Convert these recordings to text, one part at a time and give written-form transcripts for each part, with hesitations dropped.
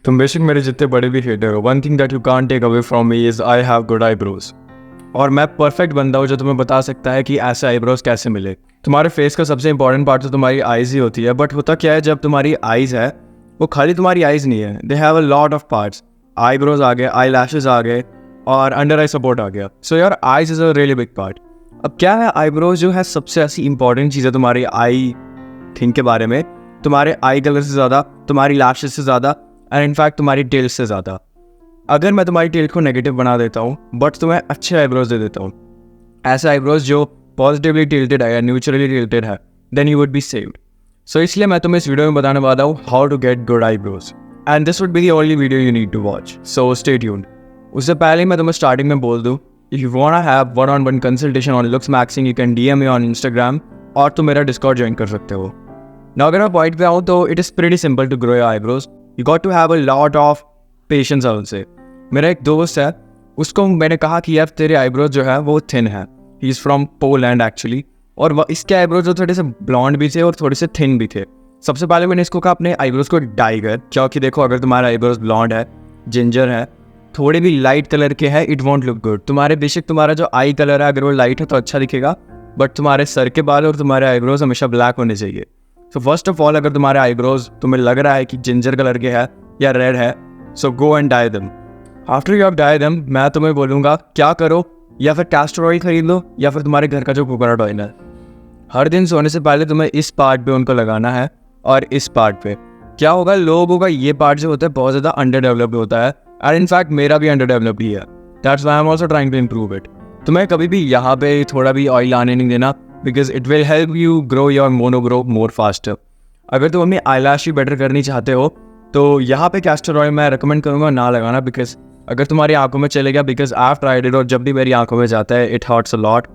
तुम बेशक मेरे जितने बड़े भी हेटर हो, one thing that you can't take away from me is I have good eyebrows. और मैं परफेक्ट बंदा हूँ जो तुम्हें बता सकता है कि ऐसे आईब्रोज कैसे मिले। तुम्हारे फेस का सबसे इंपॉर्टेंट पार्ट तो तुम्हारी आईज ही होती है, बट होता क्या है जब तुम्हारी आईज है वो खाली तुम्हारी आईज नहीं है, they have a lot of parts. Eyebrows आ गए, आई लैशेज आ गए और अंडर आई सपोर्ट आ गया। So your eyes is a really big part. अब क्या है, आईब्रोज जो है सबसे ऐसी इंपॉर्टेंट चीज़ है तुम्हारी आई थिंक के बारे में, तुम्हारे आई कलर से ज़्यादा, तुम्हारी लैशेज से ज़्यादा एंड इनफैक्ट तुम्हारी टेल से ज़्यादा। अगर मैं तुम्हारी टेल को नेगेटिव बना देता हूँ बट तुम्हें अच्छे आईब्रोज दे देता हूँ, ऐसे आईब्रोज जो पॉजिटिवली टिल्टेड है या न्यूट्रली टिल्टेड है, then you would be saved. So इसलिए मैं तुम्हें इस वीडियो में बताने वाला हूँ how to get good eyebrows and this would be the only video you need to watch, so stay tuned. उससे पहले मैं तुम्हें स्टार्टिंग में बोल दूँ, if you want to have one on one consultation on looks maxing you can DM me on Instagram और तुम मेरा डिस्कॉर्ड ज्वाइन कर सकते हो। ना अगर मैं पॉइंट पे आऊँ तो it is pretty simple to grow your eyebrows. You got to have a lot of patience I will say. मेरा एक दोस्त है, उसको मैंने कहा कि यार तेरे आईब्रोज जो है वो थिन है। He is from Poland actually, और इसके आईब्रोज जो थोड़े से ब्लॉन्ड भी थे और थोड़े से थिन भी थे। सबसे पहले मैंने इसको कहा अपने आईब्रोज को डाई कर, क्योंकि देखो अगर तुम्हारा आईब्रोज ब्लॉन्ड है, जिंजर है, थोड़े भी लाइट कलर के हैं, इट वॉन्ट लुक गुड। तुम्हारे बेशक तुम्हारा जो आई कलर है अगर वो लाइट है तो अच्छा दिखेगा, बट तुम्हारे सर के बाल और तुम्हारे आईब्रोज हमेशा ब्लैक होने चाहिए। सो फर्स्ट ऑफ ऑल, अगर तुम्हारे आईब्रोज तुम्हें लग रहा है कि जिंजर कलर के है या रेड है, so go and dye them. After you have dye them, मैं तुम्हें बोलूँगा क्या करो, या फिर कैस्टर ऑयल खरीद लो या फिर तुम्हारे घर का जो कोकोनट ऑयल है। हर दिन सोने से पहले तुम्हें इस पार्ट पे उनको लगाना है और इस पार्ट पे। क्या होगा, लोगों का ये पार्ट जो होता है बहुत ज़्यादा अंडर डेवलप्ड होता है एंड इनफैक्ट मेरा भी अंडर डेवलप्ड ही है। That's why I am also trying to improve it. तुम्हें कभी भी यहाँ पे थोड़ा भी ऑयल आने नहीं देना, because it will help you grow your monobrow more faster. अगर तुम अपनी आईलैश भी बेटर करनी चाहते हो तो यहाँ पे कैस्टर ऑयल मैं रिकमेंड करूँगा ना लगाना, बिकॉज अगर तुम्हारी आंखों में चलेगा, because I have tried it और जब भी मेरी आंखों में जाता है it hurts a lot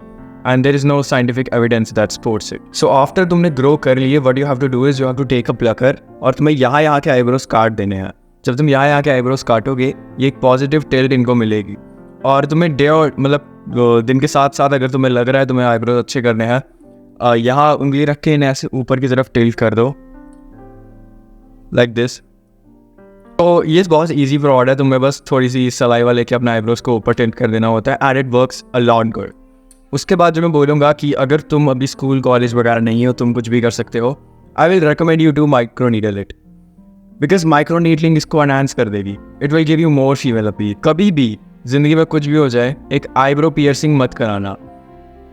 and there is no scientific evidence that supports it. So after तुमने ग्रो कर लिए, what you have to do is you have to take a plucker और तुम्हें यहाँ के आईब्रोज काट देने हैं। जब तुम यहाँ के आईब्रोज काटोगे, ये एक पॉजिटिव टिल्ट इनको मिलेगी और तुम्हें डे और मतलब दिन के साथ साथ अगर तुम्हें लग रहा है तुम्हें आईब्रोज अच्छे करने हैं, यहाँ उंगली रख के इन्हें ऐसे ऊपर की तरफ टिल्ट कर दो लाइक दिस। तो ये बहुत ईजी फ्रॉड है, तुम्हें बस थोड़ी सी सलाइवा लेके अपने आईब्रोज को ऊपर टिल्ट कर देना होता है and it works a lot good. उसके बाद जो मैं बोलूँगा कि अगर तुम अभी स्कूल कॉलेज वगैरह नहीं हो, तुम कुछ भी कर सकते हो, I will recommend you to micro needle it, because micro needling इसको एनहांस कर देगी। It will give you more female appeal. कभी भी जिंदगी में कुछ भी हो जाए, एक आईब्रो पियर्सिंग मत कराना।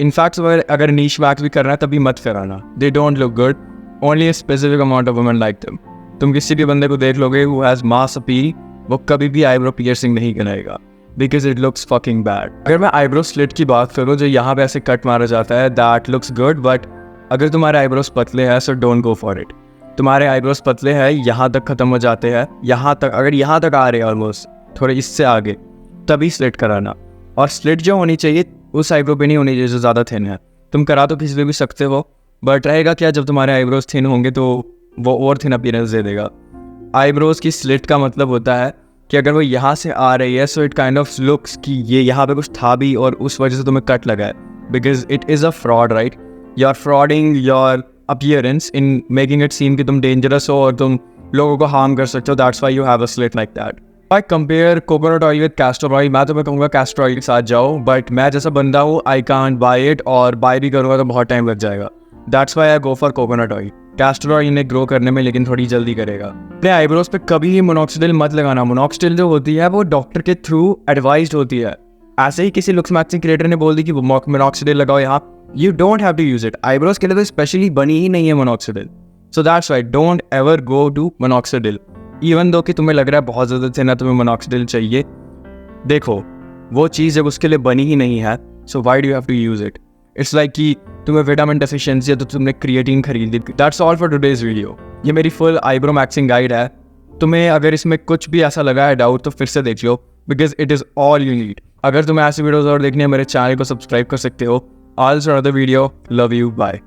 इनफैक्ट अगर नीश वैक्स भी करना है तभी मत कराना, they don't look good, only a specific amount of women like them. तुम किसी भी बंदे को देख लोगे हु हैज़ मास अपील, वो कभी भी आईब्रो पियर्सिंग नहीं कराएगा, because it looks fucking bad. अगर मैं आईब्रो स्लिट की बात करूँ जो यहाँ पे ऐसे कट मारा जाता है, दैट लुक्स गुड, बट अगर तुम्हारे आईब्रोज पतले हैं so don't go for it. तुम्हारे आईब्रोज पतले हैं, यहाँ तक खत्म हो जाते हैं, यहाँ तक अगर यहाँ तक आ रहे हैं ऑलमोस्ट, थोड़े इससे आगे, तभी स्लिट कराना। और स्लिट जो होनी चाहिए उस आईब्रो पे नहीं होनी चाहिए जो ज़्यादा थिन है। तुम करा तो किसी पे भी सकते हो, बट रहेगा क्या, जब तुम्हारे आईब्रोज थिन होंगे तो वो और थिन अपीयरेंस दे देगा। आईब्रोज की स्लिट का मतलब होता है कि अगर वो यहाँ से आ रही है so it kind of looks कि ये यहाँ पे कुछ था भी और उस वजह से तुम्हें कट लगा है, because it is a fraud, right? You are frauding your appearance in making it seem कि तुम डेंजरस हो और तुम लोगों को हार्म कर सकते हो। That's why you have a slit like that. I compare coconut oil with castor oil, मैं तुम्हें कहूँगा कैस्टर ऑयल के साथ जाओ, बट मैं जैसा बंदा हूँ आई कांट बाई इट, और बाय भी करूँगा तो बहुत टाइम लग जाएगा। That's why I go for coconut oil. Castor oil इन्हें ग्रो करने में लेकिन थोड़ी जल्दी करेगा। अपने आईब्रोज पे कभी ही मोनोक्सिडिल मत लगाना। मोनोक्सिडिल जो होती है वो डॉक्टर के थ्रू एडवाइज्ड होती है। ऐसे ही किसी लुक्स मैक्सिंग क्रिएटर ने बोल दी कि मोनोक्सिडिल लगाओ यहाँ, you don't have to use it. Eyebrows के लिए तो स्पेशली बनी ही नहीं है minoxidil, so that's why don't ever go to minoxidil. Even though कि तुम्हें लग रहा है बहुत ज़्यादा थिन है, तुम्हें मोनोक्सिडिल चाहिए, देखो वो चीज़ जब उसके लिए बनी ही नहीं है, so why do you have to use it? It's like कि तुम्हें विटामिन डेफिशिएंसी है तो तुमने क्रिएटिन खरीद ली। That's all for today's video. ये मेरी फुल आईब्रो मैक्सिंग गाइड है। तुम्हें अगर इसमें कुछ भी ऐसा लगा है डाउट तो फिर से देख लो, because it is all you need. अगर तुम्हें ऐसी वीडियोज और देखनी है मेरे चैनल को सब्सक्राइब कर सकते हो। Also another video, love you, bye.